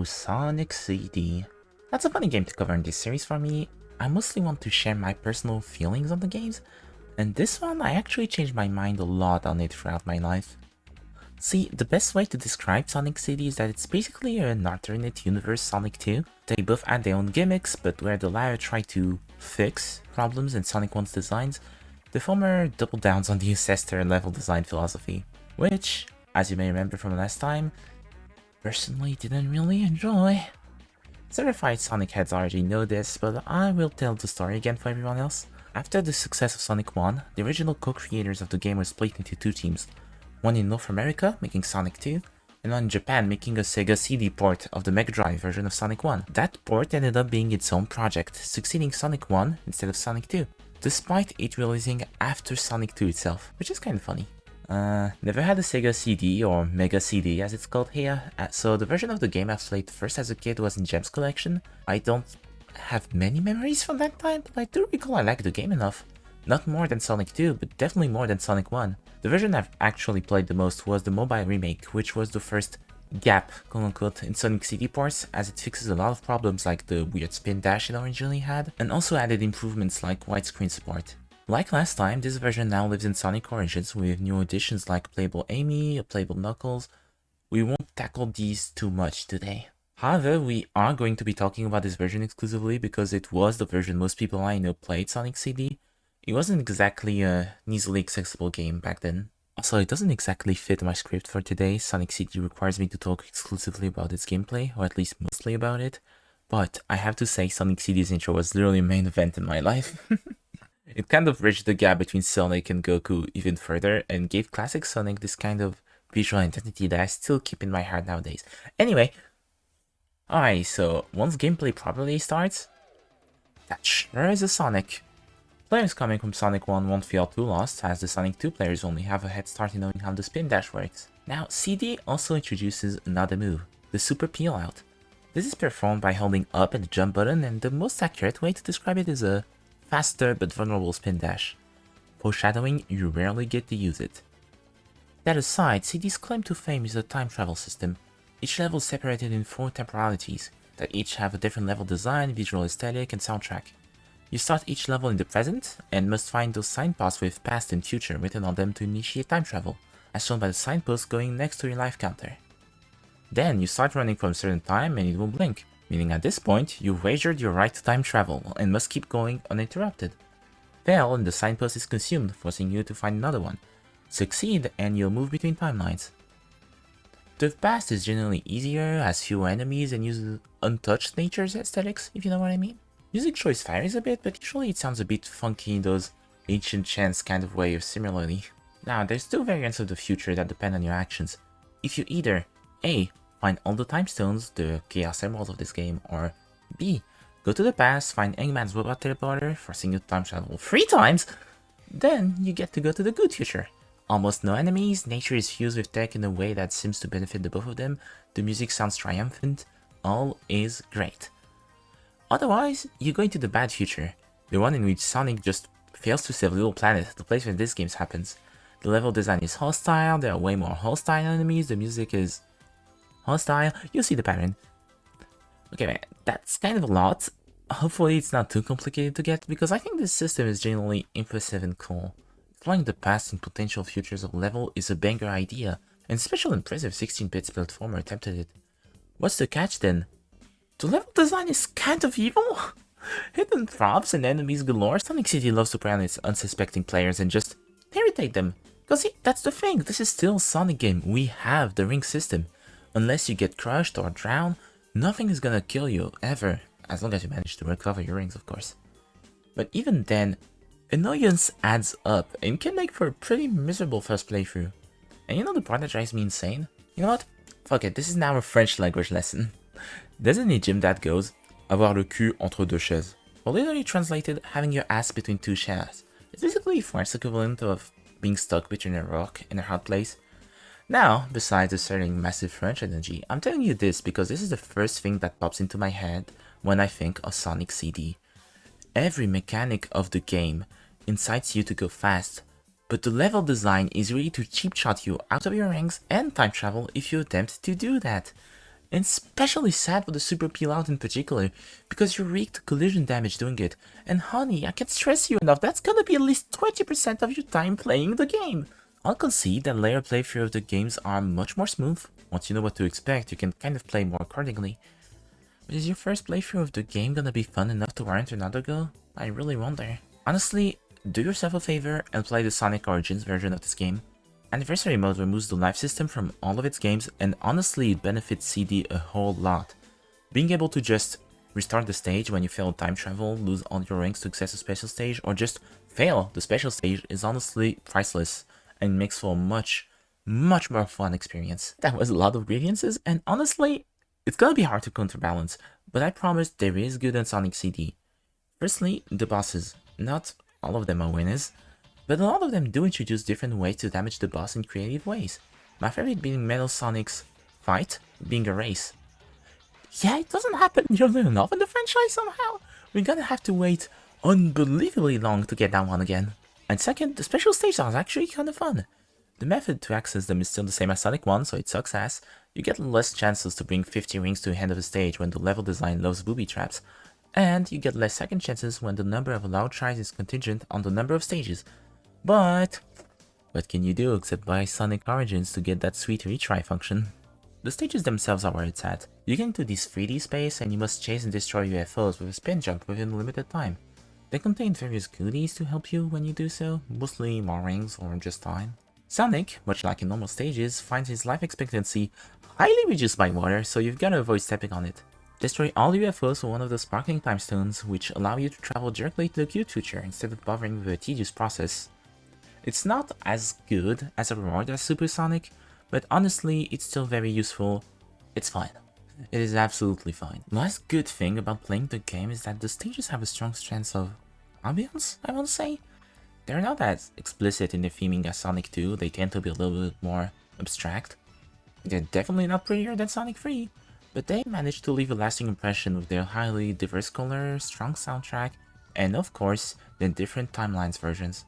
So, Sonic CD. That's a funny game to cover in this series for me. I mostly want to share my personal feelings on the games, and this one I actually changed my mind a lot on it throughout my life. See, the best way to describe Sonic CD is that it's basically an alternate universe Sonic 2. They both add their own gimmicks, but where the latter try to fix problems in Sonic 1's designs, the former double downs on the ancestor level design philosophy, which, as you may remember from last time, personally didn't really enjoy. Certified Sonic heads already know this, but I will tell the story again for everyone else. After the success of Sonic 1, the original co-creators of the game were split into two teams. One in North America, making Sonic 2, and one in Japan, making a Sega CD port of the Mega Drive version of Sonic 1. That port ended up being its own project, succeeding Sonic 1 instead of Sonic 2, despite it releasing after Sonic 2 itself, which is kind of funny. Never had a Sega CD, or Mega CD as it's called here, so the version of the game I played first as a kid was in Gem's collection. I don't have many memories from that time, but I do recall I liked the game enough. Not more than Sonic 2, but definitely more than Sonic 1. The version I've actually played the most was the mobile remake, which was the first gap, quote-unquote, in Sonic CD ports, as it fixes a lot of problems like the weird spin dash it originally had, and also added improvements like widescreen support. Like last time, this version now lives in Sonic Origins with new additions like playable Amy, a playable Knuckles. We won't tackle these too much today. However, we are going to be talking about this version exclusively because it was the version most people I know played Sonic CD. It wasn't exactly an easily accessible game back then. Also, it doesn't exactly fit my script for today. Sonic CD requires me to talk exclusively about its gameplay, or at least mostly about it. But I have to say, Sonic CD's intro was literally a main event in my life. It kind of bridged the gap between Sonic and Goku even further, and gave classic Sonic this kind of visual identity that I still keep in my heart nowadays. Anyway, alright, so once gameplay properly starts, that sure is a Sonic. Players coming from Sonic 1 won't feel too lost, as the Sonic 2 players only have a head start in knowing how the spin dash works. Now, CD also introduces another move, the Super Peel Out. This is performed by holding up and the jump button, and the most accurate way to describe it is a faster but vulnerable spin dash. Foreshadowing, you rarely get to use it. That aside, CD's claim to fame is a time travel system. Each level is separated in 4 temporalities, that each have a different level design, visual aesthetic, and soundtrack. You start each level in the present, and must find those signposts with past and future written on them to initiate time travel, as shown by the signpost going next to your life counter. Then you start running from a certain time and it will blink, meaning at this point you've wagered your right to time travel and must keep going uninterrupted. Fail and the signpost is consumed, forcing you to find another one. Succeed and you'll move between timelines. The past is generally easier, has fewer enemies, and uses untouched nature's aesthetics, if you know what I mean. Music choice varies a bit, but usually it sounds a bit funky in those ancient chants kind of way or similarly. Now, there's 2 variants of the future that depend on your actions. If you either A. Find all the time stones, the Chaos Emeralds of this game, or B. Go to the past, find Eggman's robot teleporter, forcing you to time travel 3 times, then you get to go to the good future. Almost no enemies, nature is fused with tech in a way that seems to benefit the both of them, the music sounds triumphant, all is great. Otherwise, you go into the bad future, the one in which Sonic just fails to save Little Planet, the place where this game happens. The level design is hostile, there are way more hostile enemies, the music is hostile, you'll see the pattern. Okay man, that's kind of a lot. Hopefully it's not too complicated to get, because I think this system is genuinely impressive and cool. Exploring the past and potential futures of a level is a banger idea, and special impressive 16-bit platformer attempted it. What's the catch then? The level design is kind of evil? Hidden traps and enemies galore. Sonic City loves to prey on its unsuspecting players and just irritate them. Cause see, that's the thing, this is still a Sonic game, we have the ring system. Unless you get crushed or drown, nothing is gonna kill you, ever. As long as you manage to recover your rings, of course. But even then, annoyance adds up and can make for a pretty miserable first playthrough. And you know the part that drives me insane? You know what? Fuck it, this is now a French language lesson. There's an idiom that goes, avoir le cul entre deux chaises. Or literally translated, having your ass between 2 chairs. It's basically a French equivalent of being stuck between a rock and a hard place. Now, besides asserting massive French energy, I'm telling you this because this is the first thing that pops into my head when I think of Sonic CD. Every mechanic of the game incites you to go fast, but the level design is really to cheap shot you out of your rings and time travel if you attempt to do that. and especially sad for the super peel out in particular, because you wreaked collision damage doing it, and honey, I can't stress you enough, that's gonna be at least 20% of your time playing the game! I'll concede that layer playthrough of the games are much more smooth. Once you know what to expect, you can kind of play more accordingly. But is your first playthrough of the game gonna be fun enough to warrant another go? I really wonder. Honestly, do yourself a favor and play the Sonic Origins version of this game. Anniversary Mode removes the life system from all of its games, and honestly it benefits CD a whole lot. Being able to just restart the stage when you fail time travel, lose all your ranks to access a special stage, or just fail the special stage is honestly priceless, and makes for a much more fun experience. That was a lot of grievances, and honestly, it's gonna be hard to counterbalance, but I promise there is good on Sonic CD. Firstly, the bosses. Not all of them are winners, but a lot of them do introduce different ways to damage the boss in creative ways. My favorite being Metal Sonic's fight being a race. Yeah, it doesn't happen nearly enough in the franchise somehow. We're gonna have to wait unbelievably long to get that one again. And second, the special stages are actually kinda fun. The method to access them is still the same as Sonic 1, so it sucks ass. You get less chances to bring 50 rings to the end of the stage when the level design loves booby traps, and you get less second chances when the number of allowed tries is contingent on the number of stages. But what can you do except buy Sonic Origins to get that sweet retry function? The stages themselves are where it's at. You get into this 3D space and you must chase and destroy UFOs with a spin jump within a limited time. They contain various goodies to help you when you do so, mostly more rings or just time. Sonic, much like in normal stages, finds his life expectancy highly reduced by water, so you've gotta avoid stepping on it. Destroy all UFOs with one of the sparkling time stones, which allow you to travel directly to the cute future instead of bothering with a tedious process. It's not as good as a reward as Super Sonic, but honestly, it's still very useful. It's fine. It is absolutely fine. The last good thing about playing the game is that the stages have a strong sense of ambience, I want to say. They're not as explicit in their theming as Sonic 2, they tend to be a little bit more abstract. They're definitely not prettier than Sonic 3, but they managed to leave a lasting impression with their highly diverse colors, strong soundtrack, and of course, the different timelines versions.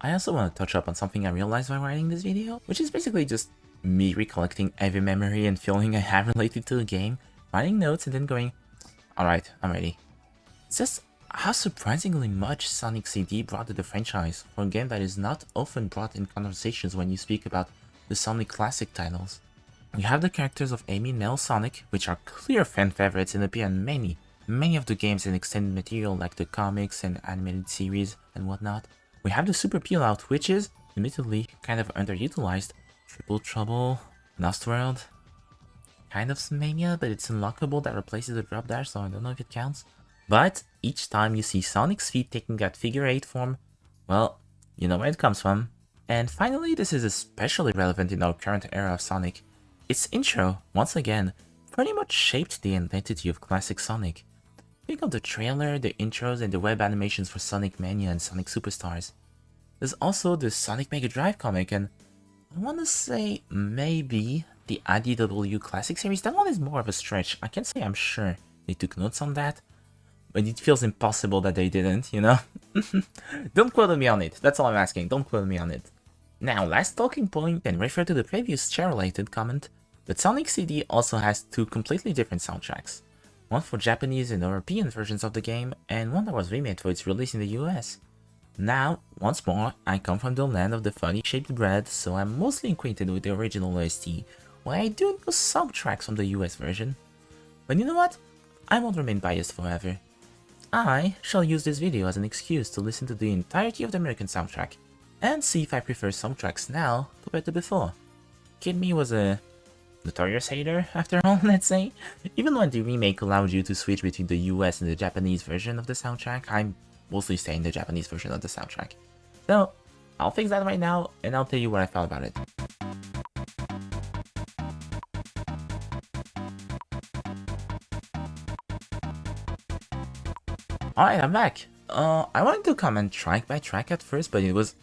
I also want to touch up on something I realized while writing this video, which is basically just me recollecting every memory and feeling I have related to the game, writing notes and then going, alright, I'm ready. It's just how surprisingly much Sonic CD brought to the franchise for a game that is not often brought in conversations when you speak about the Sonic classic titles. We have the characters of Amy and Metal Sonic, which are clear fan favorites and appear in many of the games and extended material like the comics and animated series and whatnot. We have the Super Peel Out, which is, admittedly, kind of underutilized. Triple Trouble, Lost World, kind of Mania, but it's unlockable that replaces the drop dash, so I don't know if it counts. But each time you see Sonic's feet taking that figure 8 form, well, you know where it comes from. And finally, this is especially relevant in our current era of Sonic. Its intro, once again, pretty much shaped the identity of classic Sonic. Think of the trailer, the intros, and the web animations for Sonic Mania and Sonic Superstars. There's also the Sonic Mega Drive comic, and I want to say maybe the IDW Classic series. That one is more of a stretch. I can't say I'm sure they took notes on that, but it feels impossible that they didn't, you know? Don't quote me on it, that's all I'm asking, don't quote me on it. Now, last talking point, and refer to the previous chair-related comment, but Sonic CD also has two completely different soundtracks. One for Japanese and European versions of the game, and one that was remade for its release in the US. Now, once more, I come from the land of the funny-shaped bread, so I'm mostly acquainted with the original OST, while I do know some tracks from the US version. But you know what? I won't remain biased forever. I shall use this video as an excuse to listen to the entirety of the American soundtrack, and see if I prefer some tracks now compared to before. Kid Me was a notorious hater, after all, let's say. Even when the remake allowed you to switch between the US and the Japanese version of the soundtrack, I'm mostly staying the Japanese version of the soundtrack. So, I'll fix that right now, and I'll tell you what I felt about it. Alright, I'm back. I wanted to comment track by track at first, but it was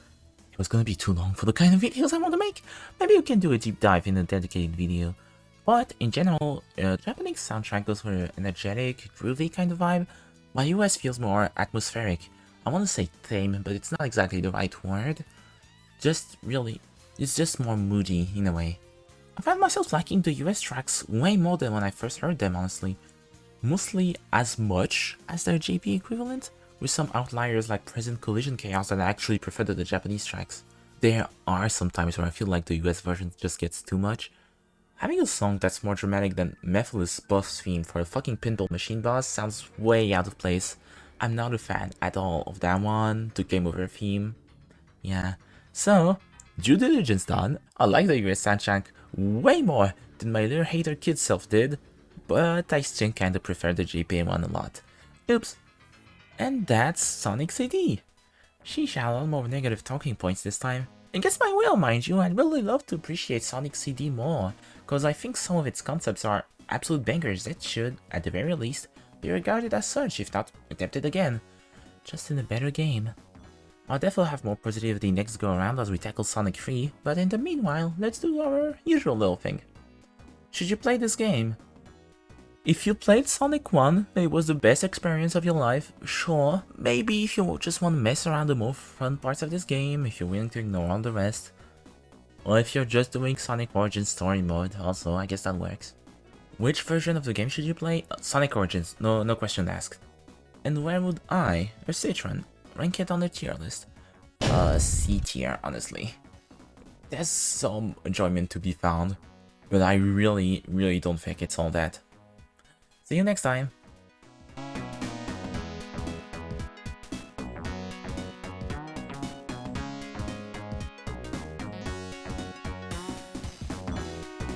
gonna be too long for the kind of videos I want to make. Maybe you can do a deep dive in a dedicated video. But in general, Japanese soundtrack goes for an energetic, groovy kind of vibe, while US feels more atmospheric. I want to say tame, but it's not exactly the right word. It's just more moody in a way. I found myself liking the US tracks way more than when I first heard them, honestly. Mostly as much as their JP equivalent, with some outliers like Present Collision Chaos that I actually prefer to the Japanese tracks. There are some times where I feel like the US version just gets too much. Having a song that's more dramatic than Mephiles' Buff's theme for a fucking pinball machine boss sounds way out of place. I'm not a fan at all of that one, the Game Over theme. Yeah, so, due diligence done, I like the US soundtrack way more than my little hater kid self did, but I still kinda prefer the JPA one a lot. Oops. And that's Sonic CD. Sheesh, a lot more negative talking points this time. Against my will, mind you, I'd really love to appreciate Sonic CD more, cause I think some of its concepts are absolute bangers that should, at the very least, be regarded as such if not attempted again. Just in a better game. I'll definitely have more positivity next go around as we tackle Sonic 3, but in the meanwhile, let's do our usual little thing. Should you play this game? If you played Sonic 1, it was the best experience of your life, sure. Maybe if you just want to mess around the more fun parts of this game, if you're willing to ignore all the rest. Or if you're just doing Sonic Origins story mode, also, I guess that works. Which version of the game should you play? Sonic Origins, no question asked. And where would I, or Citron, rank it on the tier list? C tier, honestly. There's some enjoyment to be found, but I really don't think it's all that. See you next time!